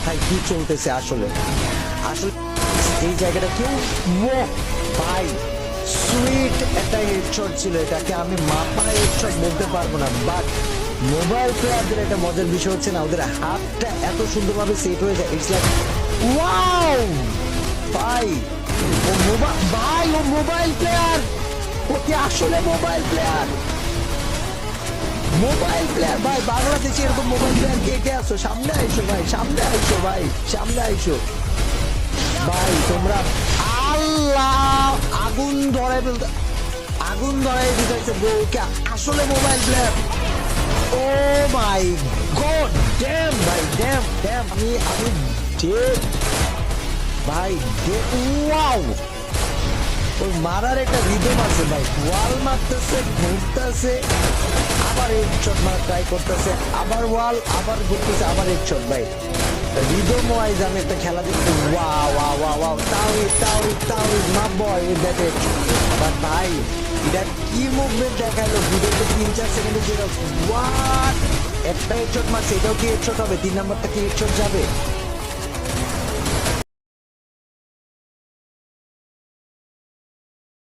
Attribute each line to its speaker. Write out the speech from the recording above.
Speaker 1: মাথায় কি চলতেছে আসলে আসলে এই জায়গাটা কেউ ভাই সুইট একটা হেডশট ছিল, এটাকে আমি মাপায় হেডশট বলতে পারবো না, বাট মোবাইল প্লেয়ারদের একটা মজার বিষয় হচ্ছে না, ওদের হাতটা এত সুন্দরভাবে সেট হয়ে যায়। ইটস লাইক ওয়াও ভাই, ও মোবাইল প্লেয়ার, ও কি আসলে মোবাইল প্লেয়ার? মোবাইল প্লেয়ার ভাই, বাংলাদেশে এরকম মোবাইল প্লেয়ার কে কে আসো? সামনে আইসো ভাই, সামনে আইসো ভাই, সামনে আইসো ভাই। তোমরা আল্লাহ আগুন ধরাই দিতেছে গো, কে আসলে মোবাইল প্লেয়ার? ও মাই গড, ড্যাম ভাই, ড্যাম ড্যাম, আমি ডেড ভাই, ওয়াও, ওই মারার একটা রিদম আছে ভাই, ওয়াল মারতেছে, ঘুরতেছে, আবার হেডশট মারা ট্রাই করতেছে, আবার ওয়াল, আবার ঘুরতেছে, আবার হেডশট ভাই। রিদম ওয়াইজ আমি একটা খেলা দেখছি, ওয়াও ওয়াও ওয়াও ওয়াও, তাওহিদ মা বয় দেখে, বাট ভাই এটা কি মুভমেন্ট দেখালো ভিডিওতে 3-4 সেকেন্ডে, যেটা ওয়াট, একটা হেডশট মারছে, এটাও কি হেডশট হবে? 3 নাম্বারটা কি হেডশট যাবে?